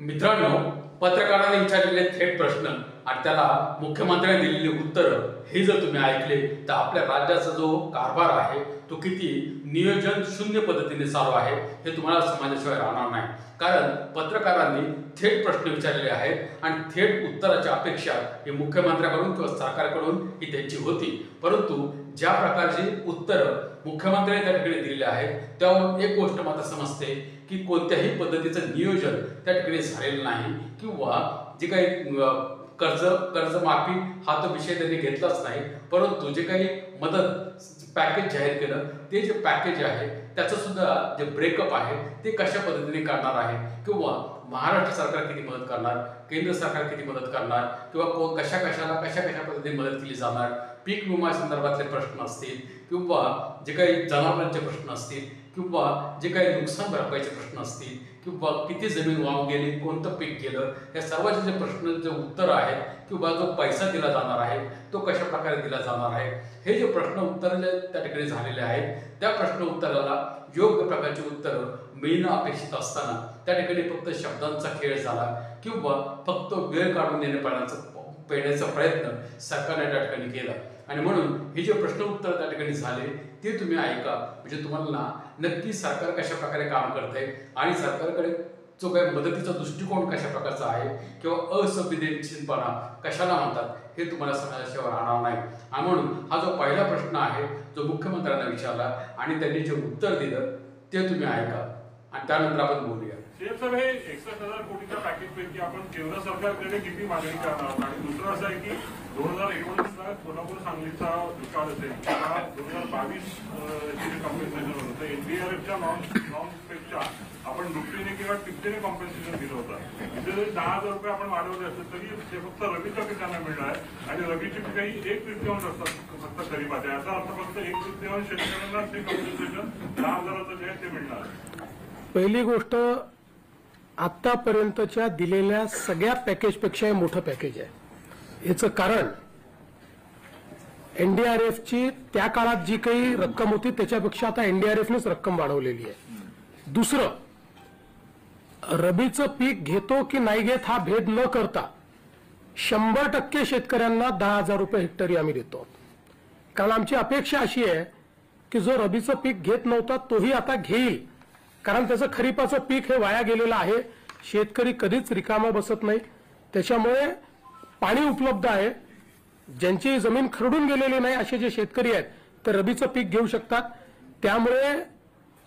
मित्रांनो, पत्रकारांनी विचारलेले थेट प्रश्न आणि त्याला मुख्यमंत्र्यांनी दिलेली उत्तर हे जर तुम्ही ऐकले तर आपल्या राज्याचा जो कारभार आहे तो किती नियोजन शून्य पद्धतीने चालू आहे हे तुम्हाला समजल्याशिवाय राहणार नाही. कारण पत्रकारांनी थेट प्रश्न विचारलेले आहेत आणि थेट उत्तराची अपेक्षा ही मुख्यमंत्र्यांकडून किंवा सरकारकडून ही त्यांची होती. परंतु ज्या प्रकारची उत्तर मुख्यमंत्र्यांनी त्या ठिकाणी दिलेली आहेत त्यावरून एक गोष्ट मात्र समजते की कोणत्याही पद्धतीचं नियोजन त्या ठिकाणी झालेलं नाही किंवा जे काही कर्जमाफी हा तो विषय त्यांनी घेतलाच नाही. परंतु जे काही मदत पॅकेज जाहीर केलं ते जे पॅकेज आहे त्याचं सुद्धा जे ब्रेकअप आहे ते कशा पद्धतीने करणार आहे किंवा महाराष्ट्र सरकार किती मदत करणार, केंद्र सरकार किती मदत करणार किंवा कशा पद्धतीने मदत केली जाणार, पीक विमा संदर्भातले प्रश्न असतील किंवा जे काही जनावरांचे प्रश्न असतील किंवा जे काही नुकसान भरपाईचे प्रश्न असतील किंवा किती जमीन वाहून गेली, कोणतं पीक गेलं, या सर्वांचे जे प्रश्न जे उत्तर आहेत किंवा जो पैसा दिला जाणार आहे तो कशा प्रकारे दिला जाणार आहे हे जे प्रश्न उत्तर जे त्या ठिकाणी झालेले आहेत त्या प्रश्न उत्तराला योग्य प्रकारची उत्तरं मिळणं अपेक्षित असताना त्या ठिकाणी फक्त शब्दांचा खेळ झाला किंवा फक्त वेळ काढून पेण्याचा प्रयत्न सरकारने त्या ठिकाणी केला. आणि म्हणून हे जे प्रश्न उत्तर त्या ठिकाणी झाले ते तुम्ही ऐका, म्हणजे तुम्हाला नक्की सरकार कशा प्रकारे काम करते आणि सरकारकडे जो काही मदतीचा दृष्टिकोन कशा प्रकारचा आहे किंवा असंवेदनशीलपणा कशाला म्हणतात हे तुम्हाला समजल्याशिवाय राहणार नाही. आणि म्हणून हा जो पहिला प्रश्न आहे जो मुख्यमंत्र्यांना विचारला आणि त्यांनी जे उत्तर दिलं ते तुम्ही ऐका आणि त्यानंतर आपण बोलूया. साहेब, हे 61,000 कोटीच्या पॅकेजपैकी आपण केंद्र सरकारकडे किती मागणी करणार आणि दुसरं असं आहे की 2019ला कोल्हापूर सांगलीचा दुष्काळ असेल किंवा 2022 चे कॉम्पेन्सेशन होतं तर एनडीआरएफच्या नॉर्म्सपेक्षा आपण दुपटीने किंवा तिपटीने कॉम्पेन्सेशन दिलं होतं. इथे जरी 10,000 रुपये आपण वाढवले असतील तरी ते फक्त रबीच्या पिकांना मिळणार आहे आणि रबीची पिकं ही 1/3 असतात फक्त खरीपाच्या. याचा अर्थ फक्त 1/3 शेतकऱ्यांना ते कॉम्पेन्सेशन 10,000चं जे आहे ते मिळणार. पहिली गोष्ट, आतापर्यंतच्या दिलेल्या सगळ्या पॅकेजपेक्षा मोठं पॅकेज आहे. याचं कारण एनडीआरएफची त्या काळात जी काही रक्कम होती त्याच्यापेक्षा आता एनडीआरएफनेच रक्कम वाढवलेली आहे. दुसरं, रबीचं पीक घेतो की नाही घेत हा भेद न करता 100% शेतकऱ्यांना 10,000 रुपये हेक्टरी आम्ही देतो. कारण आमची अपेक्षा अशी आहे की जो रबीचं पीक घेत नव्हता तोही आता घेईल, कारण त्याचं खरीपाचं पीक हे वाया गेलेलं आहे. शेतकरी कधीच रिकामा बसत नाही, त्याच्यामुळे पाणी उपलब्ध आहे. ज्यांची जमीन खरडून गेलेली नाही असे जे शेतकरी आहेत ते रबीचं पीक घेऊ शकतात. त्यामुळे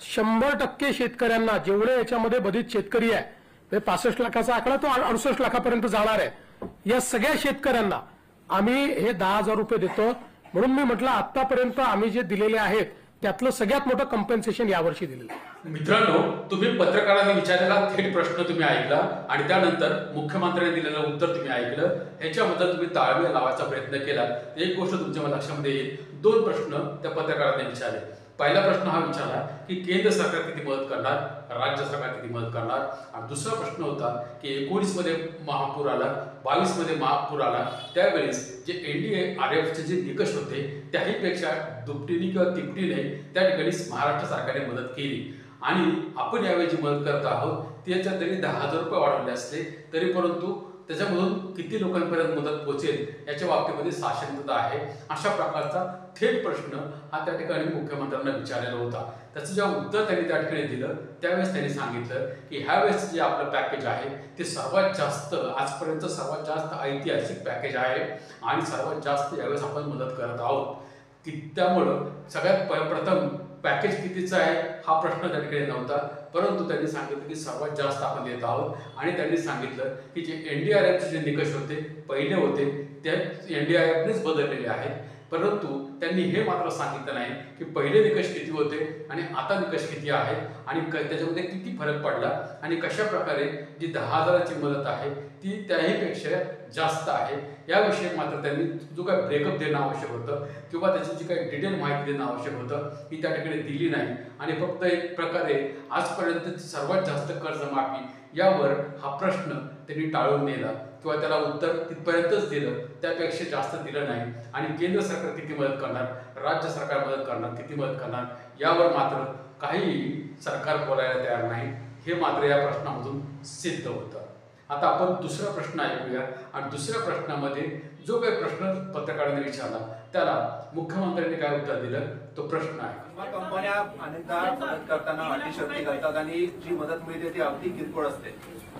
100% शेतकऱ्यांना, जेवढे याच्यामध्ये बाधित शेतकरी आहे 65 लाखाचा आकडा तो 68 लाखापर्यंत जाणार आहे, या सगळ्या शेतकऱ्यांना आम्ही हे 10,000 रुपये देतो. म्हणून मी म्हटलं आतापर्यंत आम्ही जे दिलेले आहेत त्यातलं सगळ्यात मोठं कॉम्पेन्सेशन यावर्षी दिलेलं आहे. मित्रांनो, तुम्ही पत्रकारांनी विचारलेला थेट प्रश्न तुम्ही ऐकला आणि त्यानंतर मुख्यमंत्र्यांनी दिलेलं उत्तर तुम्ही ऐकलं. ह्याच्याबद्दल तुम्ही ताळमेळ लावायचा प्रयत्न केला. एक गोष्ट तुमच्या लक्षामध्ये येईल, 2 प्रश्न त्या पत्रकारांनी विचारले. पहिला प्रश्न हा विचारला की केंद्र सरकार किती मदत करणार, राज्य सरकार किती मदत करणार, आणि दुसरा प्रश्न होता की 19 मध्ये महापूर आला, 22 मध्ये महापूर आला, त्यावेळेस जे एनडीआरएफचे जे निकष होते त्याहीपेक्षा दुपटीने किंवा तिपटीने त्या ठिकाणी महाराष्ट्र सरकारने मदत केली आणि आपण यावेळी जी मदत करत आहोत त्याच्या तरी 10,000 रुपये वाढवले असले तरी परंतु त्याच्यामधून किती लोकांपर्यंत मदत पोहोचेल याच्या बाबतीमध्ये साशंकता आहे. अशा प्रकारचा थेट प्रश्न हा त्या ठिकाणी मुख्यमंत्र्यांना विचारलेला होता. त्याचं जेव्हा उत्तर त्यांनी त्या ठिकाणी दिलं त्यावेळेस त्यांनी सांगितलं की ह्यावेळेस जे आपलं पॅकेज आहे ते सर्वात जास्त, आजपर्यंत सर्वात जास्त ऐतिहासिक पॅकेज आहे आणि सर्वात जास्त यावेळेस आपण मदत करत आहोत. की त्यामुळं सगळ्यात प्रथम पॅकेज कितीचं आहे हा प्रश्न त्या ठिकाणी नव्हता, परंतु त्यांनी सांगितलं की सर्वात जास्त आपण देत आहोत. आणि त्यांनी सांगितलं की जे एनडीआरएफचे जे निकष होते पहिले होते ते एनडीआरएफनेच बदललेले आहेत, परंतु त्यांनी हे मात्र सांगितलं नाही की पहिले निकष किती होते आणि आता निकष किती आहेत आणि त्याच्यामध्ये किती फरक पडला आणि कशा प्रकारे जी 10,000ची मदत आहे ती त्याहीपेक्षा जास्त आहे. याविषयी मात्र त्यांनी जो काही ब्रेकअप देणं आवश्यक होतं किंवा त्याची जी काही डिटेल माहिती देणं आवश्यक होतं ही त्या ठिकाणी दिली नाही आणि फक्त एक प्रकारे आजपर्यंत सर्वात जास्त कर्जमाफी यावर हा प्रश्न त्यांनी टाळून नेला किंवा त्याला उत्तर तिथपर्यंतच दिलं, त्यापेक्षा जास्त दिलं नाही. आणि केंद्र सरकार किती मदत करणार, राज्य सरकार मदत करणार, किती मदत करणार यावर मात्र काही सरकार बोलायला तयार नाही, हे मात्र या प्रश्नामधून सिद्ध होतं. आता आपण दुसरा प्रश्न ऐकूया आणि दुसऱ्या प्रश्नामध्ये जो काही प्रश्न पत्रकारांनी विचारला त्याला मुख्यमंत्र्यांनी काय उत्तर दिलं तो प्रश्न आहे. विमा कंपन्या अनेकदा मदत करताना अतिशयोक्ती करतात आणि जी मदत मिळते ती अगदी किरकोळ असते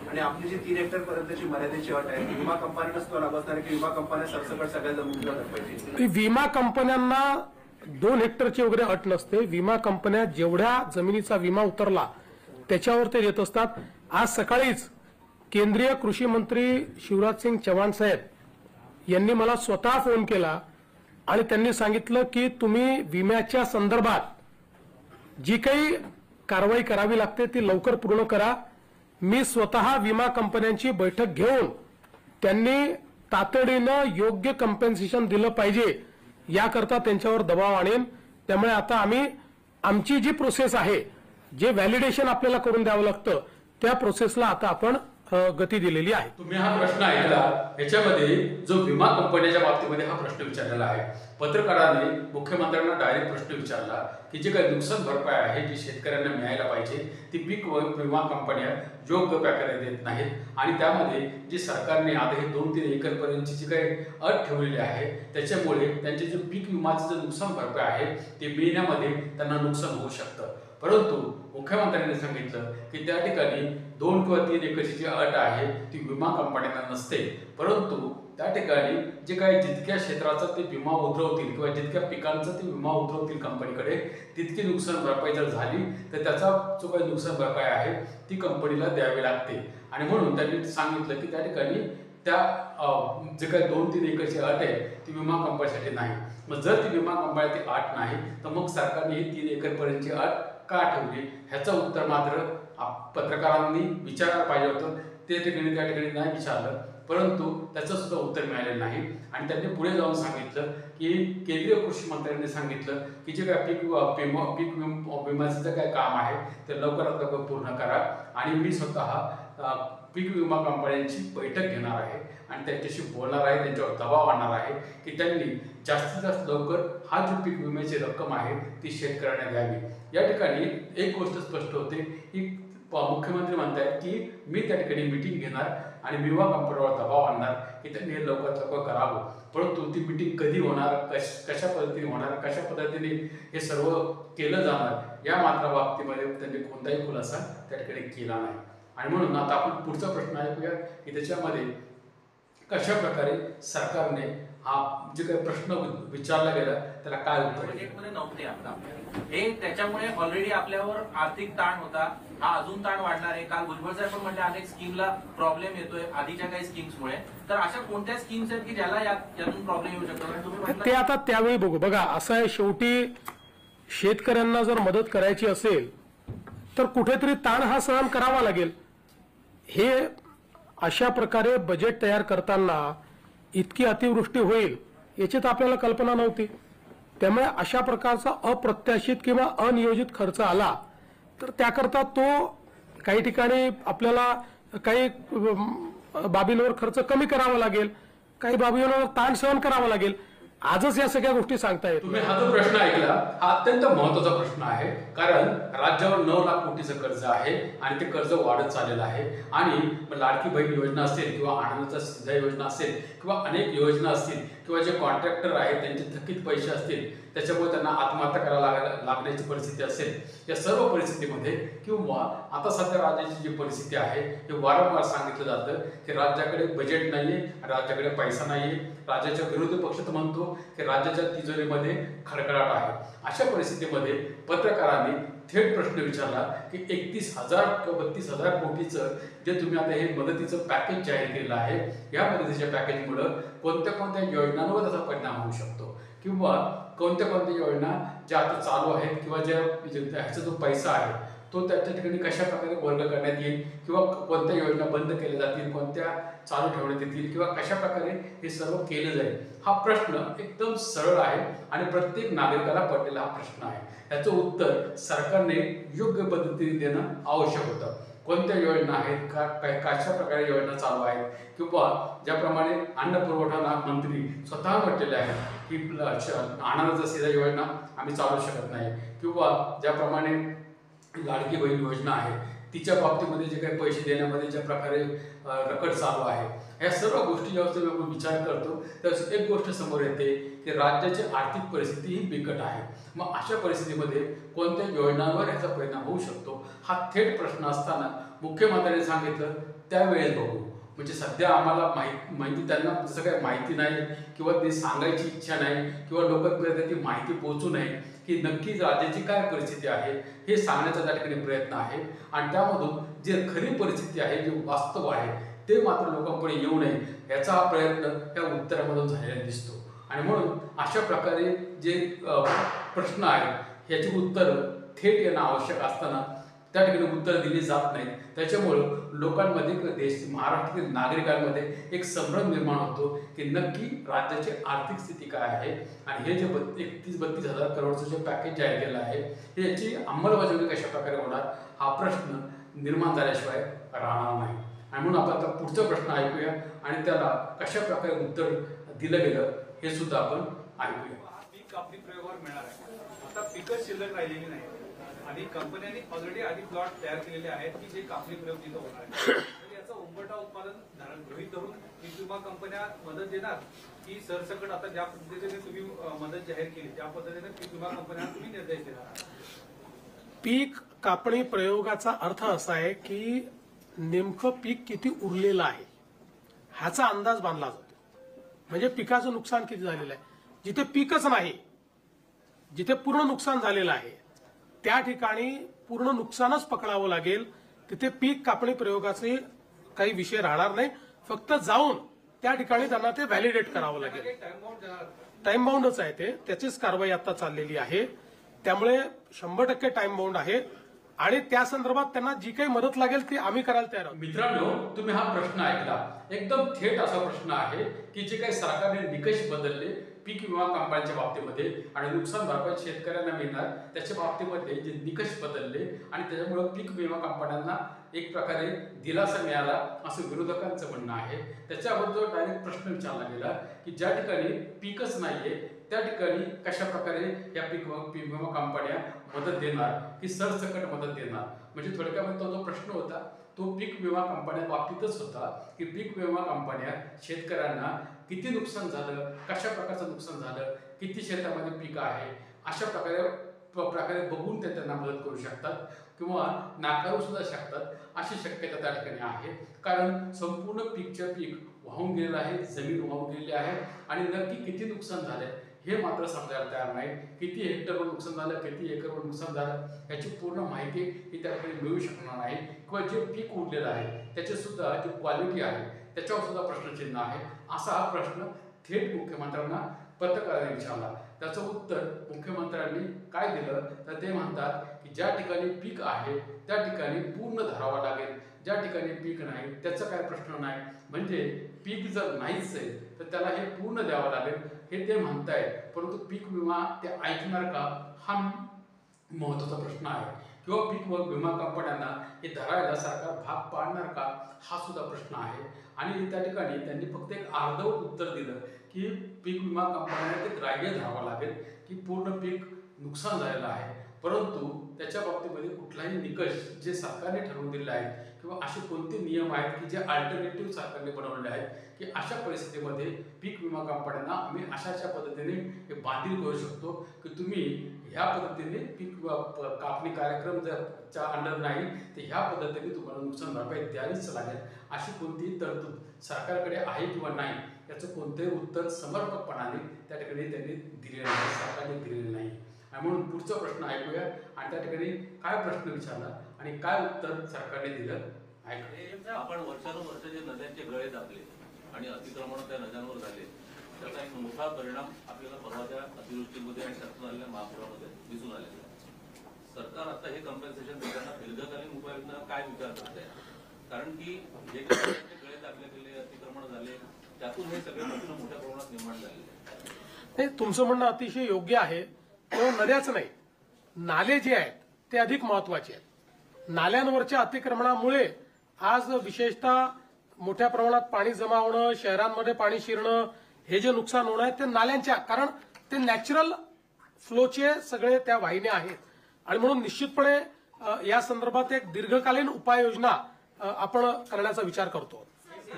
आणि आपली जी 3 हेक्टर पर्यंतची मर्यादेची अट आहे ती विमा कंपन्यांनाच तो लागू असणार की विमा कंपन्या सरसकट सगळ्या जमिनीला पाहिजे. विमा कंपन्यांना 2 हेक्टरची वगैरे अट नसते. विमा कंपन्या जेवढ्या जमिनीचा विमा उतरला त्याच्यावर ते देत असतात. आज सकाळीच केंद्रीय कृषी मंत्री शिवराज सिंग चौहान साहेब यांनी मला स्वतः फोन केला आणि त्यांनी सांगितलं की तुम्ही विम्याच्या संदर्भात जी काही कारवाई करावी लागते ती लवकर पूर्ण करा. मी स्वतः विमा कंपन्यांची बैठक घेऊन त्यांनी तातडीनं योग्य कम्पेन्सेशन दिलं पाहिजे याकरता त्यांच्यावर दबाव आणेन. त्यामुळे आता आम्ही आमची जी प्रोसेस आहे जे व्हॅलिडेशन आपल्याला करून द्यावं लागतं त्या प्रोसेसला आता आपण गती दिलेली आहे. तुम्ही हा प्रश्न ऐकला. याच्यामध्ये जो विमा कंपन्याच्या बाबतीमध्ये हा प्रश्न विचारलेला आहे. पत्रकारांनी मुख्यमंत्र्यांना डायरेक्ट प्रश्न विचारला की जे काही नुकसान भरपाई आहे जी शेतकऱ्यांना मिळायला पाहिजे ती पीक विमा कंपन्या योग्य प्रकारे देत नाहीत आणि त्यामध्ये जी सरकारने आता हे 2-3 एकर पर्यंतची जी काही अट ठेवलेली आहे त्याच्यामुळे त्यांचे जे पीक विमाचं जे नुकसान भरपाई आहे ते मिळण्यामध्ये त्यांना नुकसान होऊ शकतं. परंतु मुख्यमंत्र्यांनी सांगितलं की त्या ठिकाणी 2 किंवा 3 एकरची जी अट आहे ती विमा कंपन्यांना नसते. परंतु त्या ठिकाणी जे काही जितक्या क्षेत्राचा ते विमा उतरवतील किंवा जितक्या पिकांचा ते विमा उतरवतील कंपनीकडे तितकी नुकसान भरपाई जर झाली तर त्याचा जो काही नुकसान भरपाई आहे ती कंपनीला द्यावी लागते. आणि म्हणून त्यांनी सांगितलं की त्या ठिकाणी त्या जे काही 2-3 एकरची अट आहे ती विमा कंपनीसाठी नाही. मग जर ती विमा कंपनी ती अट नाही तर मग सरकारने ही 3 एकर पर्यंतची अट का ठेवली ह्याचं उत्तर मात्र पत्रकारांनी विचारायला पाहिजे होतं. ते ठिकाणी त्या ठिकाणी नाही विचारलं परंतु त्याचं सुद्धा उत्तर मिळालेलं नाही. आणि त्यांनी पुढे जाऊन सांगितलं की केंद्रीय कृषी मंत्र्यांनी सांगितलं की जे काय पीक विम्याचं जे काय काम आहे ते लवकरात लवकर पूर्ण करा आणि मी स्वतः पीक विमा कंपन्यांची बैठक घेणार आहे आणि त्यांच्याशी बोलणार आहे, त्यांच्यावर दबाव आणणार आहे की त्यांनी जास्तीत जास्त लवकर हा जो पीक विम्याची रक्कम आहे ती शेतकऱ्यांना द्यावी. या ठिकाणी एक गोष्ट स्पष्ट होते की मुख्यमंत्री म्हणतात की मी त्या ठिकाणी मीटिंग घेणार आणि विमा कंपनीवर दबाव आणणार की त्यांनी हे लवकरात लवकर करावं. परंतु ती मीटिंग कधी होणार, कशा पद्धतीने होणार, कशा पद्धतीने हे सर्व केलं जाणार या मात्र बाबतीमध्ये त्यांनी कोणताही खुलासा त्या ठिकाणी केला नाही. आणि म्हणून आता आपण पुढचा प्रश्न ऐकूया की त्याच्यामध्ये कशा प्रकारे सरकारने हा जे काही प्रश्न विचारला गेला त्याला काय उत्तर बजेटमध्ये नव्हते. आता हे त्याच्यामुळे ऑलरेडी आपल्यावर आर्थिक ताण होता, हा अजून ताण वाढणार आहे. काल भुजबळ साहेब पण म्हणले अनेक स्कीमला प्रॉब्लेम येतोय आधीच्या काही स्कीम्समुळे. तर अशा कोणत्या स्कीम्स आहेत की ज्याला यातून प्रॉब्लेम येऊ शकतो ते आता त्यावेळी बघू. बघा असं आहे, शेवटी शेतकऱ्यांना जर मदत करायची असेल तर कुठेतरी ताण हा सहन करावा लागेल. हे अशा प्रकारे बजेट तयार करताना इतकी अतिवृष्टी होईल याची तर आपल्याला कल्पना नव्हती. त्यामुळे अशा प्रकारचा अप्रत्याशित किंवा अनियोजित खर्च आला तर त्याकरता तो काही ठिकाणी आपल्याला काही बाबींवर खर्च कमी करावा लागेल, काही बाबींवर ताण सहन करावा लागेल. आजच या सगळ्या गोष्टी सांगता येत. तुम्ही हा जो प्रश्न ऐकला हा अत्यंत महत्वाचा प्रश्न आहे. कारण राज्यावर 9 लाख कोटीचं कर्ज आहे आणि ते कर्ज वाढत चाललेलं आहे. आणि लाडकी बहीण योजना असेल किंवा आनंदाचा सिद्धा योजना असेल किंवा अनेक योजना असतील किंवा जे कॉन्ट्रॅक्टर आहेत त्यांचे थकीत पैसे असतील त्याच्यामुळे त्यांना आत्महत्या करायला लागण्याची परिस्थिती असेल. या सर्व परिस्थितीमध्ये किंवा आता सध्या राज्याची जी परिस्थिती आहे हे वारंवार सांगितलं जातं की राज्याकडे बजेट नाहीये, राज्याकडे पैसा नाहीये. राज्याच्या विरोधी पक्ष तर म्हणतो की राज्याच्या तिजोरीमध्ये खडखडाट आहे. अशा परिस्थितीमध्ये पत्रकारांनी थेट प्रश्न विचारला की 31,000 किंवा 32,000 कोटीचं जे तुम्ही आता हे मदतीचं पॅकेज जाहीर केलेलं आहे या मदतीच्या पॅकेजमुळे कोणत्या कोणत्या योजनांवर त्याचा परिणाम होऊ शकतो किंवा कोणत्या कोणत्या योजना ज्या आता चालू आहेत किंवा ज्या ह्याचा जो पैसा आहे तो त्याच्या ठिकाणी कशा प्रकारे वर्ग करण्यात येईल किंवा कोणत्या योजना बंद केल्या जातील, कोणत्या चालू ठेवण्यात येतील किंवा कशा प्रकारे हे सर्व केलं जाईल. हा प्रश्न एकदम सरळ आहे आणि प्रत्येक नागरिकाला पडलेला हा प्रश्न आहे. याचं उत्तर सरकारने योग्य पद्धतीने देणं आवश्यक होतं. कोणत्या योजना आहेत, कशा प्रकारे योजना चालू आहेत किंवा ज्याप्रमाणे अन्न पुरवठा मंत्री स्वतः म्हटलेले आहेत की आनंदाचा सिद्धा योजना आम्ही चालू शकत नाही किंवा ज्याप्रमाणे लाडकी बहीण योजना आहे तिच्या बाबतीमध्ये जे काही पैसे देण्यामध्ये ज्या प्रकारे रकड चालू आहे, ह्या सर्व गोष्टी जेव्हा आपण विचार करतो तेव्हा एक गोष्ट समोर येते की राज्याची आर्थिक परिस्थिती ही बिकट आहे. मग अशा परिस्थितीमध्ये कोणत्या योजनांवर याचा परिणाम होऊ शकतो हा थेट प्रश्न असताना मुख्यमंत्र्यांनी सांगितलं त्यावेळेस बघू. म्हणजे सध्या आम्हाला माहिती त्यांना जसं काही माहिती नाही किंवा ते सांगायची इच्छा नाही किंवा लोकांपर्यंत ती माहिती पोहोचू नये की नक्कीच राज्याची काय परिस्थिती आहे हे सांगण्याचा त्या ठिकाणी प्रयत्न आहे. आणि त्यामधून जे खरी परिस्थिती आहे, जे वास्तव आहे ते मात्र लोकांपुढे येऊ नये याचा हा प्रयत्न त्या उत्तरामधून झालेला दिसतो. आणि म्हणून अशा प्रकारे जे प्रश्न आहेत याची उत्तरं थेट येणं आवश्यक असताना त्या ठिकाणी उत्तर दिली जात नाहीत. त्याच्यामुळं लोकांमध्ये महाराष्ट्रातील नागरिकांमध्ये एक संभ्रम निर्माण होतो की नक्की राज्याची आर्थिक स्थिती काय आहे आणि हे जे 31-32 हजार करोडचं जे पॅकेज जाहीर केलं आहे हे याची अंमलबजावणी कशा प्रकारे होणार हा प्रश्न निर्माण झाल्याशिवाय राहणार नाही. आणि म्हणून आपण आता पुढचा प्रश्न ऐकूया आणि त्याला कशा प्रकारे उत्तर दिलं गेलं हे सुद्धा आपण ऐकूया. पीक कापणी प्रयोगावर मिळणार आहे. आता पिकच शिल्लक राहिलेली नाही आणि कंपन्यांनी ऑलरेडी आधी प्लॉट तयार केलेले आहेत की जे कापणी प्रयोग तिथं होणार आहे. तर याचं उंबरठा उत्पादन गृहीत धरून पीक विमा कंपन्या मदत देणार की सरसकट आता ज्या पद्धतीने तुम्ही मदत जाहीर केली त्या पद्धतीने पीक विमा कंपन्यांना तुम्ही निर्देश देणार? पीक कापणी प्रयोगाचा अर्थ असा आहे की नेमकं पीक किती उरलेलं आहे ह्याचा अंदाज बांधला जातो. म्हणजे पिकाचं नुकसान किती झालेलं आहे. जिथे पीकच नाही, जिथे पूर्ण नुकसान झालेलं आहे त्या ठिकाणी पूर्ण नुकसानच पकडावं लागेल. तिथे पीक कापणी प्रयोगाचे काही विषय राहणार नाही. फक्त जाऊन त्या ठिकाणी त्यांना ते व्हॅलिडेट करावं लागेल. टाइम बाउंडच आहे ते, त्याचीच कारवाई आता चाललेली आहे. त्यामुळे 100% टाइम बाउंड आहे आणि त्या संदर्भात त्यांना जी काही मदत लागेल ती आम्ही करायला तयार आहोत. मित्रांनो, तुम्ही हा प्रश्न ऐकला. एकदम थेट असा प्रश्न आहे की जे काही सरकारने निकष बदलले पीक विमा कंपन्यांच्या बाबतीमध्ये आणि नुकसान भरपाई शेतकऱ्यांना मिळणार त्याच्या बाबतीमध्ये जे निकष बदलले आणि त्याच्यामुळे पीक विमा कंपन्यांना एक प्रकारे दिलासा मिळाला असं विरोधकांचं म्हणणं आहे. त्याच्याबद्दल डायरेक्ट प्रश्न विचारला गेला की ज्या ठिकाणी पीकच नाहीये त्या ठिकाणी कशा प्रकारे या पीक विमा कंपन्या मदत देणार की सरसकट मदत देणार. म्हणजे थोडक्यामध्ये तो प्रश्न होता तो पीक विमा कंपन्या बाबतीतच होता की पीक विमा कंपन्या शेतकऱ्यांना किती नुकसान झालं, कशा प्रकारचं नुकसान झालं, किती शेतामध्ये पीक आहे अशा प्रकारे बघून ते त्यांना मदत करू शकतात किंवा नाकारू सुद्धा शकतात अशी शक्यता त्या ठिकाणी आहे. कारण संपूर्ण पीक वाहून गेलेलं आहे, जमीन वाहून गेलेली आहे आणि नक्की किती नुकसान झालंय हे मात्र समजायला तयार नाही. किती हेक्टरवर नुकसान झालं, किती एकरवर नुकसान झालं याची पूर्ण माहिती ही त्या ठिकाणी मिळू शकणार नाही. किंवा जे पीक उरलेलं आहे त्याची सुद्धा जी क्वालिटी आहे त्याच्यावर सुद्धा प्रश्नचिन्ह आहे. असा हा प्रश्न थेट मुख्यमंत्र्यांना पत्रकारांनी विचारला. त्याचं उत्तर मुख्यमंत्र्यांनी काय दिलं तर ते म्हणतात की ज्या ठिकाणी पीक आहे त्या ठिकाणी पूर्ण धरावा लागेल, ज्या ठिकाणी पीक नाही त्याचा काय प्रश्न नाही. म्हणजे पीक जर नाहीच आहे तर त्याला हे पूर्ण द्यावं लागेल हे ते म्हणतायत. परंतु पीक विमा ते ऐकणार का हा महत्वाचा प्रश्न आहे. किंवा पीक विमा कंपन्यांना हे धरायला सरकार भाग पाडणार का हा सुद्धा प्रश्न आहे. आणि त्या ठिकाणी त्यांनी फक्त एक अर्धवट उत्तर दिलं की पीक विमा कंपन्यांना ते ग्राह्य धरावं लागेल की पूर्ण पीक नुकसान झालेलं आहे. परंतु त्याच्या बाबतीमध्ये कुठलाही निकष जे सरकारने ठरवून दिलेले आहेत किंवा असे कोणते नियम आहेत की जे अल्टरनेटिव्ह सरकारने बनवले आहेत की अशा परिस्थितीमध्ये पीक विमा कंपन्यांना आम्ही अशा पद्धतीने हे बांधील करू शकतो की तुम्ही ह्या पद्धतीने पीक कापणी कार्यक्रम जर च्या अंडर नाही तर ह्या पद्धतीने तुम्हाला नुकसान भरपाई द्यावीच लागेल. अशी कोणतीही तरतूद सरकारकडे आहे किंवा नाही याचं कोणतेही उत्तर समर्पकपणाने त्या ठिकाणी त्यांनी दिलेलं नाही, सरकारने दिलेलं नाही. आणि म्हणून पुढचा प्रश्न ऐकूया आणि त्या ठिकाणी काय प्रश्न विचारला आणि काय उत्तर सरकारने दिलं ऐकूया. आपण वर्षानुवर्ष जे नद्यांचे गळे दाबले आणि अतिक्रमण त्या नद्यांवर झाले त्याचा एक मोठा परिणाम आपल्याला परवाच्या अतिवृष्टीमध्ये आणि त्यातून आलेल्या महापुरामध्ये दिसून आलेला आहे. सरकार आता हे कम्पेन्सेशन देताना दीर्घकालीन उपाययोजना काय विचार करत आहे? कारण की जे गळे दाबले गेले, अतिक्रमण झाले त्यातून हे सगळे प्रश्न मोठ्या प्रमाणात निर्माण झालेले. तुमचं म्हणणं अतिशय योग्य आहे. केवळ नद्याच नाही, नाले जे आहेत ते अधिक महत्वाचे आहेत. नाल्यांवरच्या अतिक्रमणामुळे आज विशेषतः मोठ्या प्रमाणात पाणी जमा होणं, शहरांमध्ये पाणी शिरणं, हे जे नुकसान होणं आहे ते नाल्यांच्या, कारण ते नॅचरल फ्लोचे सगळे त्या वाहिन्या आहेत आणि म्हणून निश्चितपणे या संदर्भात एक दीर्घकालीन उपाययोजना आपण करण्याचा विचार करतो.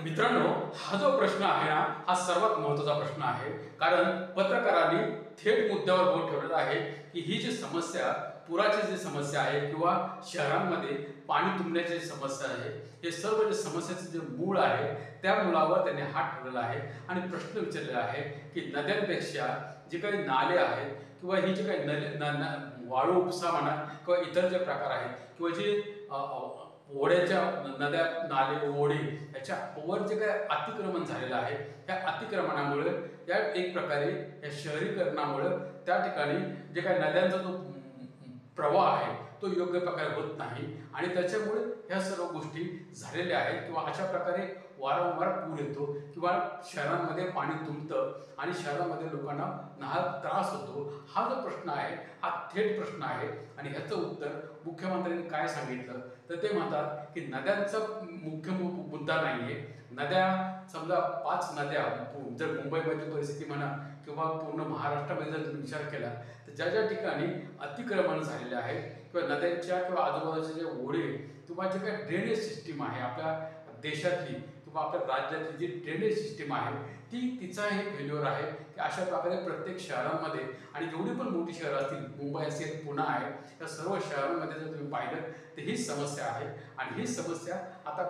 मित्रांनो, हा जो प्रश्न आहे ना, हा सर्वात महत्त्वाचा प्रश्न आहे. कारण पत्रकारांनी थेट मुद्द्यावर बोट ठेवलेला आहे की ही जी समस्या, पुराची जी समस्या आहे किंवा शहरांमध्ये पाणी तुंबण्याची जी समस्या आहे, हे सर्व जे समस्येचे जे मूळ आहे त्या मुळावर त्यांनी हात ठेवलेला आहे आणि प्रश्न विचारलेला आहे की नद्यांपेक्षा जे काही नाले आहेत किंवा ही जी काही वाळू उपसा म्हणा किंवा इतर जे प्रकार आहेत किंवा जे ओढ्याच्या नद्या, नाले, ओढे याच्यावर जे काय अतिक्रमण झालेलं आहे, त्या अतिक्रमणामुळे या एक प्रकारे या शहरीकरणामुळे त्या ठिकाणी जे काही नद्यांचा जो प्रवाह आहे तो योग्य प्रकारे होत नाही आणि त्याच्यामुळे ह्या सर्व गोष्टी झालेल्या आहेत किंवा अशा प्रकारे वारंवार पूर येतो किंवा शहरांमध्ये पाणी तुंबतं आणि शहरामध्ये लोकांना नाहक त्रास होतो. हा जो प्रश्न आहे हा थेट प्रश्न आहे आणि ह्याचं उत्तर मुख्यमंत्र्यांनी काय सांगितलं तर ते म्हणतात की नद्यांचा मुख्य मुद्दा नाहीये. नद्या समजा 5 नद्या, जर मुंबईमध्ये परिस्थिती म्हणा किंवा पूर्ण महाराष्ट्रामध्ये जर तुम्ही विचार केला तर ज्या ज्या ठिकाणी अतिक्रमण झालेले आहे किंवा नद्यांच्या किंवा आजूबाजूचे जे ओढे किंवा जे काही ड्रेनेज सिस्टीम आहे आपल्या देशातली किंवा आपल्या राज्यातली जी ड्रेनेज सिस्टीम आहे तिचा हे फेल्युअर आहे की अशा प्रकारे प्रत्येक शहरांमध्ये आणि जेवढी पण मोठी शहरं असतील, मुंबई असेल, पुणे आहे, या सर्व शहरांमध्ये जर तुम्ही पाहिलं तर हीच समस्या आहे. आणि ही समस्या आता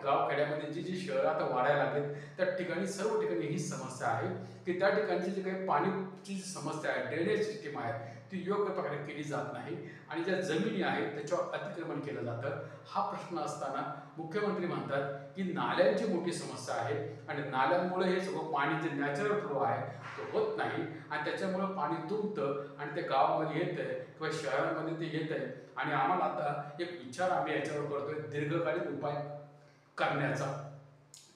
गावखेड्यामध्ये जी जी शहरं आता वाढायला लागलेत त्या ठिकाणी सर्व ठिकाणी हीच समस्या आहे की त्या ठिकाणची जी काही पाणीची समस्या आहे, ड्रेनेज सिस्टीम आहे ती योग्य प्रकारे केली जात नाही आणि ज्या जमिनी आहेत त्याच्यावर अतिक्रमण केलं जातं. हा प्रश्न असताना मुख्यमंत्री म्हणतात की नाल्यांची मोठी समस्या आहे आणि नाल्यांमुळे हे सगळं पाणी जे नॅचरल फ्लो आहे तो होत नाही आणि त्याच्यामुळे पाणी तुंबतं आणि ते गावामध्ये येत आहे किंवा शहरांमध्ये ते येत आहे. आणि आम्हाला आता एक विचार आम्ही याच्यावर करतोय दीर्घकालीन उपाय करण्याचा.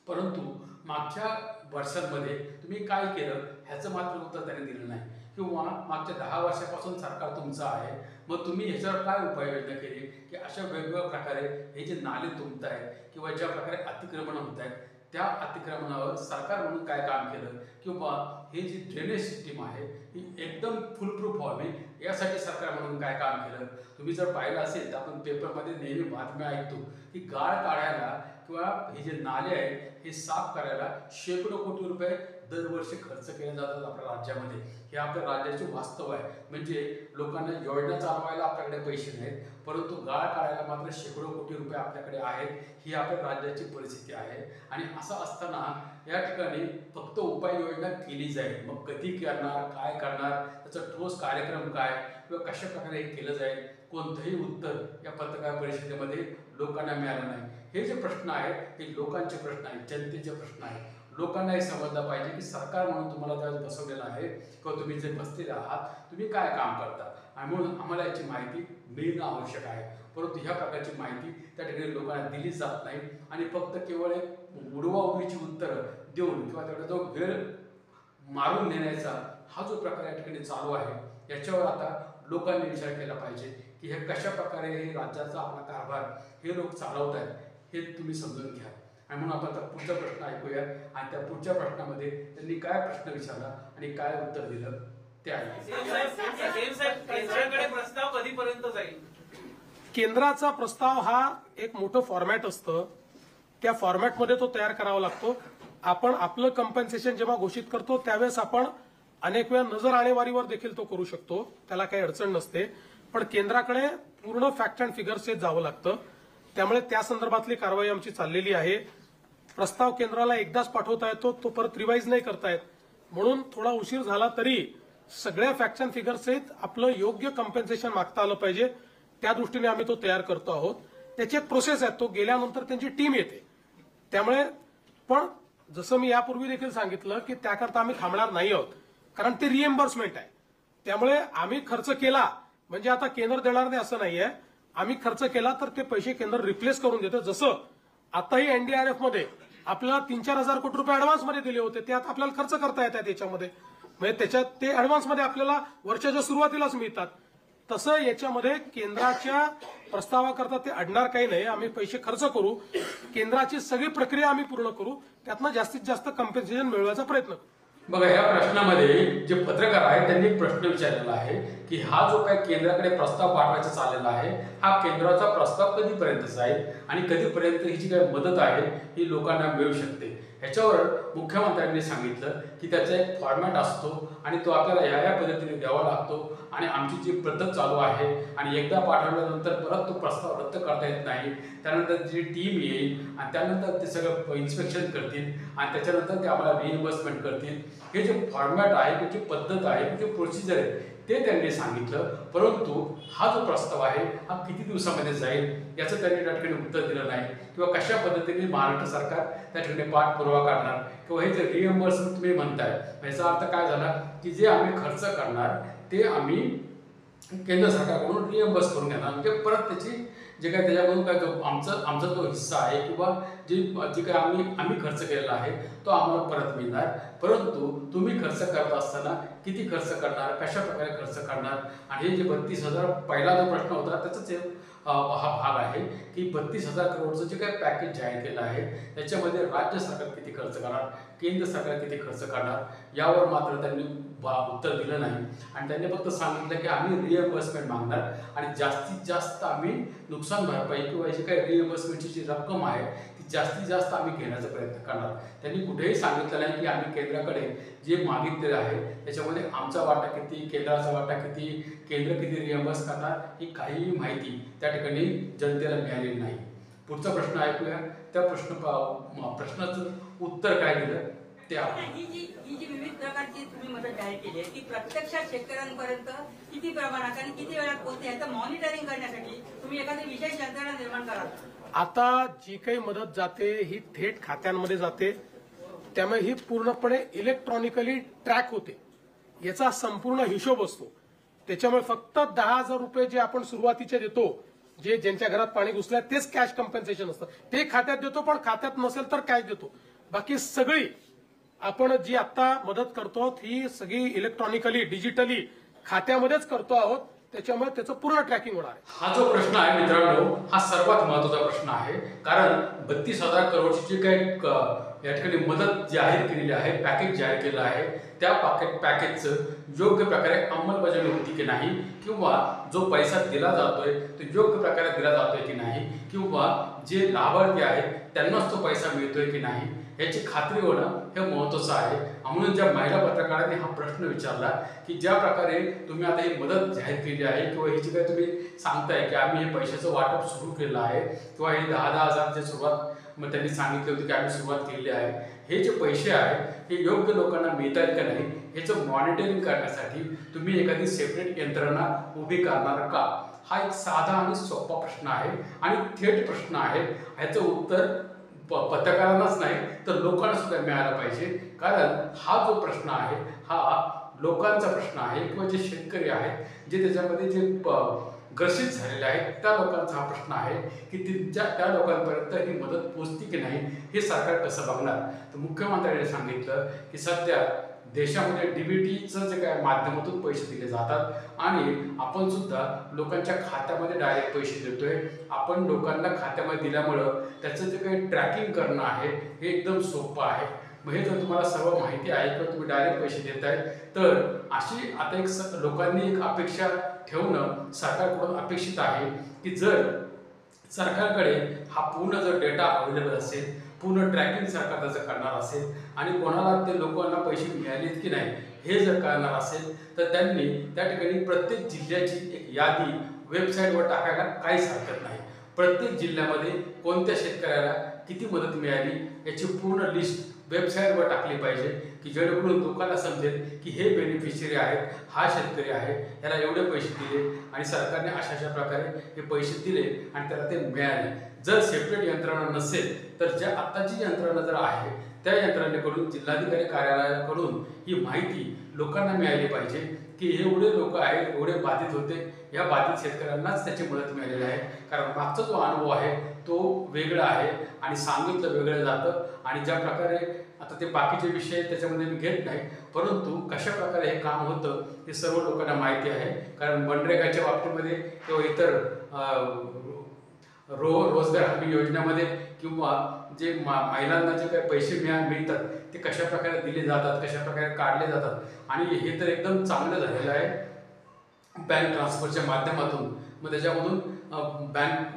परंतु मागच्या वर्षांमध्ये तुम्ही काय केलं ह्याचं मात्र उत्तर त्याने दिलं नाही किंवा मागच्या 10 वर्षापासून सरकार तुमचं आहे, मग तुम्ही ह्याच्यावर काय उपाययोजना केली की अशा वेगवेगळ्या प्रकारे हे जे नाले तुंबत आहेत किंवा ज्या प्रकारे अतिक्रमण होत आहेत त्या अतिक्रमणावर सरकार म्हणून काय काम केलं किंवा हे जी ड्रेनेज सिस्टीम आहे ही एकदम फुलप्रूफ व्हावी यासाठी सरकार म्हणून काय काम केलं. तुम्ही जर पाहिलं असेल तर आपण पेपरमध्ये नेहमी बातम्या ऐकतो की गाळ काढायला किंवा हे जे नाले आहेत हे साफ करायला शेकडो कोटी रुपये दरवर्षी खर्च केले जातात आपल्या राज्यामध्ये. हे आपल्या राज्याचे वास्तव आहे. म्हणजे लोकांना योजना चालवायला आपल्याकडे पैसे नाहीत परंतु गाळ काढायला मात्र शेकडो कोटी रुपये आपल्याकडे आहेत. ही आपल्या राज्याची परिस्थिती आहे आणि असं असताना या ठिकाणी फक्त उपाययोजना केली जाईल. मग कधी करणार, काय करणार, त्याचा ठोस कार्यक्रम काय किंवा कशा प्रकारे हे केलं जाईल कोणतंही उत्तर या पत्रकार परिषदेमध्ये लोकांना मिळालं नाही. हे जे प्रश्न आहेत हे लोकांचे प्रश्न आहेत, जनतेचे प्रश्न आहेत. लोकांना हे समजलं पाहिजे की सरकार म्हणून तुम्हाला ज्यावेळेस बसवलेलं आहे किंवा तुम्ही जे बसलेले आहात तुम्ही काय काम करता आणि म्हणून आम्हाला याची माहिती मिळणं आवश्यक आहे. परंतु ह्या प्रकारची माहिती त्या ठिकाणी लोकांना दिली जात नाही आणि फक्त केवळ एक उडवाउडवीची उत्तरं देऊन किंवा तेवढा जो वेळ मारून नेण्याचा हा जो प्रकार या ठिकाणी चालू आहे याच्यावर आता लोकांनी विचार केला पाहिजे की हे कशा प्रकारे हे राज्याचा आपला कारभार हे लोक चालवत आहेत हे तुम्ही समजून घ्या. आणि म्हणून आपण आता पुढचा प्रश्न ऐकूया आणि त्या पुढच्या प्रश्नामध्ये त्यांनी काय प्रश्न विचारला आणि काय उत्तर दिलं ते ऐकूया. केंद्राकडे प्रस्ताव कधीपर्यंत जाईल? केंद्राचा प्रस्ताव हा एक मोठं फॉर्मॅट असतं. त्या फॉर्मॅटमध्ये तो तयार करावा लागतो. आपण आपलं कंपन्सेशन जेव्हा घोषित करतो त्यावेळेस आपण अनेक वेळा नजर आणेवारीवर देखील तो करू शकतो, त्याला काही अडचण नसते. पण केंद्राकडे पूर्ण फॅक्ट अँड फिगर्सचे जावं लागतं. त्यामुळे त्या संदर्भातली कारवाई आमची चाललेली आहे. प्रस्ताव केंद्राला एकदाच पाठवता येतो, तो परत रिवाईज नाही करता येत. म्हणून थोडा उशीर झाला तरी सगळ्या फॅक्ट्स अँड फिगर्स सहित आपलं योग्य कम्पेन्सेशन मागता आलं पाहिजे. त्या दृष्टीने आम्ही तो तयार करतो आहोत. त्याची एक प्रोसेस आहे, तो गेल्यानंतर त्यांची टीम येते. त्यामुळे पण जसं मी यापूर्वी देखील सांगितलं की त्याकरता आम्ही थांबणार नाही आहोत, कारण ते रिएम्बर्समेंट आहे. त्यामुळे आम्ही खर्च केला म्हणजे आता केंद्र देणार नाही असं नाहीये. आम्ही खर्च केला तर ते पैसे केंद्र रिप्लेस करून देतं. जसं आताही एनडीआरएफ मध्ये आपल्याला 3-4 हजार कोटी रुपये ऍडव्हान्समध्ये दिले होते, ते आता आपल्याला खर्च करता येतात याच्यामध्ये. म्हणजे त्याच्यात ते ऍडव्हान्समध्ये आपल्याला वर्षाच्या सुरुवातीलाच मिळतात. तसं याच्यामध्ये केंद्राच्या प्रस्तावाकरता ते अडणार काही नाही. आम्ही पैसे खर्च करू, केंद्राची सगळी प्रक्रिया आम्ही पूर्ण करू, त्यातनं जास्तीत जास्त कम्पेन्सेशन मिळवायचा प्रयत्न करू. बघा, ह्या प्रश्नामध्ये जे पत्रकार आहेत त्यांनी एक प्रश्न विचारलेला आहे की हा जो काही केंद्राकडे प्रस्ताव पाठवायचा चाललेला आहे, हा केंद्राचा प्रस्ताव कधीपर्यंत जाईल आणि कधीपर्यंत ही जी काही मदत आहे ही लोकांना मिळू शकते. ह्याच्यावर मुख्यमंत्र्यांनी सांगितलं की त्याचा एक फॉर्मॅट असतो आणि तो आपल्याला ह्या पद्धतीने द्यावा लागतो आणि आमची जी पद्धत चालू आहे आणि एकदा पाठवल्यानंतर परत तो प्रस्ताव रद्द करता येत नाही. त्यानंतर जी टीम येईल आणि त्यानंतर ते सगळं इन्स्पेक्शन करतील आणि त्याच्यानंतर ते आम्हाला रिइन्व्हर्समेंट करतील. हे जे फॉर्मॅट आहे, ही जी पद्धत आहे, ही जी प्रोसिजर आहे ते त्यांनी सांगितलं. परंतु हा जो प्रस्ताव आहे हा किती दिवसामध्ये जाईल याचं त्यांनी त्या ठिकाणी उत्तर दिलं नाही किंवा कशा पद्धतीने महाराष्ट्र सरकार त्या ठिकाणी पाठपुरावा करणार किंवा हे जे रिइन्व्हर्समेंट तुम्ही म्हणताय याचा अर्थ काय झाला की जे आम्ही खर्च करणार ते आम्ही केंद्र सरकारकडून रिइन्व्हर्स करून घेणार, म्हणजे परत त्याची जे काय त्याच्यामधून काय आमचा जो हिस्सा आहे किंवा जे काय आम्ही खर्च केलेला आहे तो आम्हाला परत मिळणार. परंतु तुम्ही खर्च करत असताना किती खर्च करणार, कशा प्रकारे खर्च करणार आणि हे जे 32,000 पहिला जो प्रश्न होता त्याचाच हा भाग आहे की 32,000 करोडचं जे काही पॅकेज जाहीर केलं आहे त्याच्यामध्ये राज्य सरकार किती खर्च करणार, केंद्र सरकार किती खर्च करणार यावर मात्र त्यांनी उत्तर दिलं नाही आणि त्यांनी फक्त सांगितलं की आम्ही रिइन्व्हर्समेंट मागणार आणि जास्तीत जास्त आम्ही नुकसान भरपाई किंवा जी काही रिइन्व्हर्समेंटची जी रक्कम आहे ती जास्तीत जास्त आम्ही घेण्याचा प्रयत्न करणार. त्यांनी कुठेही सांगितलं नाही की आम्ही केंद्राकडे जे मागितलेलं आहे त्याच्यामध्ये आमचा वाटा किती, केंद्राचा वाटा किती, केंद्र किती रिइन्व्हर्स करणार ही काहीही माहिती त्या ठिकाणी जनतेला मिळालेली नाही. पुढचा प्रश्न ऐकूया. त्या प्रश्नाचं उत्तर काय दिलं ते आपण. ही जी विविध प्रकारची तुम्ही मदत जाहीर केली आहे ती प्रत्यक्षात शेतकऱ्यांपर्यंत किती प्रमाणात आणि किती वेळात पोहोचते याचं मॉनिटरिंग करण्यासाठी तुम्ही एखादी विशेष यंत्रणा निर्माण कराल. आता जी काही मदत जाते ही थेट खात्यांमध्ये जाते, त्यामुळे ही पूर्णपणे इलेक्ट्रॉनिकली ट्रॅक होते. याचा संपूर्ण हिशोब असतो. त्याच्यामुळे फक्त 10,000 रुपये जे आपण सुरुवातीचे देतो, जे ज्यांच्या घरात पाणी घुसलंय तेच कॅश कम्पेन्सेशन असतं, ते खात्यात देतो. पण खात्यात नसेल तर कॅश देतो. बाकी सगळी आपण जी आता मदत करतो ही सगळी इलेक्ट्रॉनिकली डिजिटली खात्यामध्येच करतो आहोत. त्याच्यामुळे त्याचं पूर्ण ट्रॅकिंग होणार आहे. हा जो प्रश्न आहे मित्रांनो हा सर्वात महत्त्वाचा प्रश्न आहे, कारण 32,000 करोडची जी काही या ठिकाणी मदत जाहीर केलेली आहे, पॅकेज जाहीर केलं आहे, त्या पॅकेजचं योग्य प्रकारे अंमलबजावणी होती की नाही किंवा जो पैसा दिला जातोय तो योग्य प्रकारे दिला जातोय की नाही किंवा जे लाभार्थी आहेत त्यांनाच तो पैसा मिळतोय की नाही याची खात्री होणं हे महत्त्वाचं आहे. म्हणून ज्या महिला पत्रकारांनी हा प्रश्न विचारला की ज्या प्रकारे तुम्ही आता ही मदत जाहीर केली आहे किंवा ही जी काही तुम्ही सांगताय की आम्ही हे पैशाचं वाटप सुरू केलं आहे किंवा हे 10,000 सुरुवात मग त्यांनी सांगितले होते की आम्ही सुरुवात केली आहे, हे जे पैसे आहेत हे योग्य लोकांना मिळत आहेत का नाही याचं मॉनिटरिंग करण्यासाठी तुम्ही एखादी सेपरेट यंत्रणा उभी करणार का? हा एक साधा आणि सोपा प्रश्न आहे आणि थेट प्रश्न आहे. ह्याचं उत्तर पत्रकारांनाच नाही तर लोकांना सुद्धा मिळाला पाहिजे, कारण हा जो प्रश्न आहे हा लोकांचा प्रश्न आहे किंवा जे शेतकरी आहेत जे त्याच्यामध्ये जे ग्रसित झालेले आहेत त्या लोकांचा हा प्रश्न आहे की त्या लोकांपर्यंत ही मदत पोहोचते की नाही हे सरकार कसं बघणार. तर मुख्यमंत्र्यांनी सांगितलं की सध्या देशामध्ये डीबीटीचं जे काय माध्यमातून पैसे दिले जातात आणि आपण सुद्धा लोकांच्या खात्यामध्ये डायरेक्ट पैसे देतोय. आपण लोकांना खात्यामध्ये दिल्यामुळं त्याचं जे काही ट्रॅकिंग करणं आहे हे एकदम सोपं आहे. मग हे जर तुम्हाला सर्व माहिती आहे किंवा तुम्ही डायरेक्ट पैसे देताय तर अशी आता एक लोकांनी एक अपेक्षा ठेवणं सरकारकडून अपेक्षित आहे की जर सरकारकडे हा पूर्ण जर डेटा अवेलेबल असेल, पूर्ण ट्रॅकिंग सरकार त्याचं करणार असेल आणि कोणाला ते लोकांना पैसे मिळालेत की नाही हे जर करणार असेल तर त्यांनी त्या ठिकाणी प्रत्येक जिल्ह्याची एक यादी वेबसाईटवर टाकायला काहीच हरकत नाही. प्रत्येक जिल्ह्यामध्ये कोणत्या शेतकऱ्याला किती मदत मिळाली याची पूर्ण लिस्ट वेबसाईटवर टाकली पाहिजे की जेणेकरून लोकांना समजेल की हे बेनिफिशियरी आहेत, हा शेतकरी आहे, याला एवढे पैसे दिले आणि सरकारने अशा प्रकारे हे पैसे दिले आणि त्याला ते मिळाले. जर सेपरेट यंत्रणा नसेल तर ज्या आत्ताची यंत्रणा जर आहे त्या यंत्रणेकडून जिल्हाधिकारी कार्यालयाकडून ही माहिती लोकांना मिळाली पाहिजे की एवढे लोक आहेत, एवढे बाधित होते, या बाधित शेतकऱ्यांनाच त्याची मदत मिळालेली आहे. कारण मागचा जो अनुभव आहे तो वेगळा आहे आणि सांगितलं वेगळं जातं आणि ज्या प्रकारे आता ते बाकीचे विषय त्याच्यामध्ये मी घेत नाही, परंतु कशा प्रकारे हे काम होतं हे सर्व लोकांना माहिती आहे. कारण मनरेगाच्या बाबतीमध्ये किंवा इतर रोजगार हमी योजनेमध्ये किंवा जे महिलांना जे काही पैसे मिळतात ते कशा प्रकारे दिले जातात, कशा प्रकारे काढले जातात आणि हे तर एकदम चांगलं झालेलं आहे बँक ट्रान्सफरच्या माध्यमातून. मग त्याच्यामधून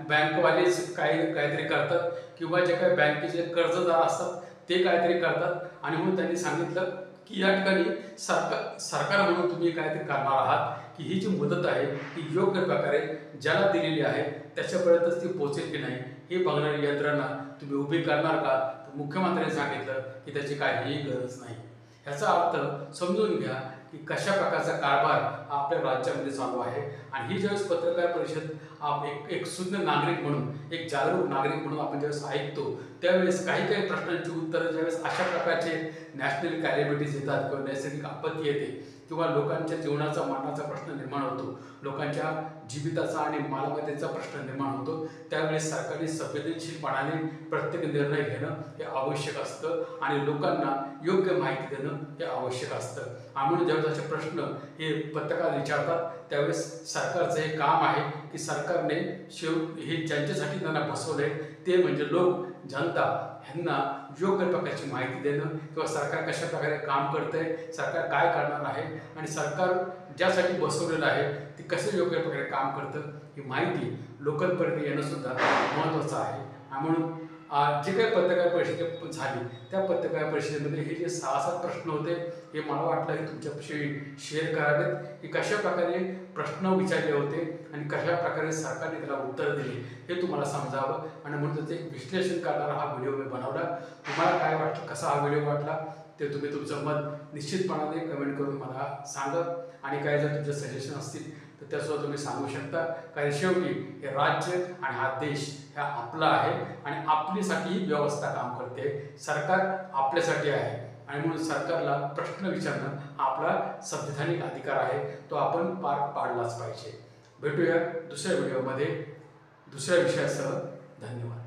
बँकवालेच काहीतरी करतात किंवा जे काही बँकेचे कर्जदार असतात ते काहीतरी करतात आणि म्हणून त्यांनी सांगितलं की या ठिकाणी सरकार म्हणून तुम्ही काहीतरी करणार आहात की ही जी मुदत आहे ती योग्य प्रकारे ज्याला दिलेली आहे त्याच्यापर्यंतच ती पोहोचेल की नाही हे बघणारी यंत्रणा तुम्ही उभी करणार का. तर मुख्यमंत्र्यांनी सांगितलं की त्याची काहीही गरज नाही. ह्याचा अर्थ समजून घ्या की कशा प्रकारचा कारभार हा आपल्या राज्यामध्ये चालू आहे. आणि ही ज्यावेळेस पत्रकार परिषद एक शुद्ध नागरिक म्हणून, एक जागरूक नागरिक म्हणून आपण ज्यावेळेस ऐकतो त्यावेळेस काही प्रश्नांची उत्तरं ज्यावेळेस अशा प्रकारचे नॅशनल कॅलेमिटीज येतात किंवा नैसर्गिक आपत्ती येते किंवा लोकांच्या जीवनाचा मरणाचा प्रश्न निर्माण होतो, लोकांच्या जीविताचा आणि मालमत्तेचा प्रश्न निर्माण होतो, त्यावेळेस सरकारने संवेदनशीलपणाने प्रत्येक निर्णय घेणं हे आवश्यक असतं आणि लोकांना योग्य माहिती देणं हे आवश्यक असतं. आणि म्हणून ज्यावेळेस असे प्रश्न हे पत्रकार विचारतात त्यावेळेस सरकारचं हे काम आहे की सरकारने हे ज्यांच्यासाठी त्यांना बसवलंय ते म्हणजे लोक, जनता ह्यांना योग्य प्रकारची माहिती देणं किंवा सरकार कशा प्रकारे काम करतंय, सरकार काय करणार आहे आणि सरकार ज्यासाठी बसवलेलं आहे ते कसे योग्य प्रकारे काम करतं ही माहिती लोकांपर्यंत येणं सुद्धा महत्त्वाचं आहे. आणि म्हणून जे काही पत्रकार परिषद झाली त्या पत्रकार परिषदेमध्ये हे जे 6-7 प्रश्न होते हे मला वाटलं की तुमच्यापाशी शेअर करावेत की कशा प्रकारे प्रश्न विचारले होते आणि कशा प्रकारे सरकारने त्याला उत्तर दिले हे तुम्हाला समजावं. आणि म्हणून त्याचं एक विश्लेषण करणारा हा व्हिडिओ मी बनवला. तुम्हाला काय वाटतं, कसा हा व्हिडिओ वाटला ते तुम्ही तुमचं मत निश्चितपणाने कमेंट करून मला सांगा. आणि काही जर तुमचे सजेशन असतील तर त्यासुद्धा तुम्ही सांगू शकता. कारण शेवटी हे राज्य आणि हा देश हा आपला आहे आणि आपल्यासाठी ही व्यवस्था काम करते. सरकार आपल्यासाठी आहे आणि म्हणून सरकारला प्रश्न विचारणं हा आपला संविधानिक अधिकार आहे, तो आपण पार पाडलाच पाहिजे. भेटूया दुसऱ्या व्हिडिओमध्ये दुसऱ्या विषयासह. धन्यवाद.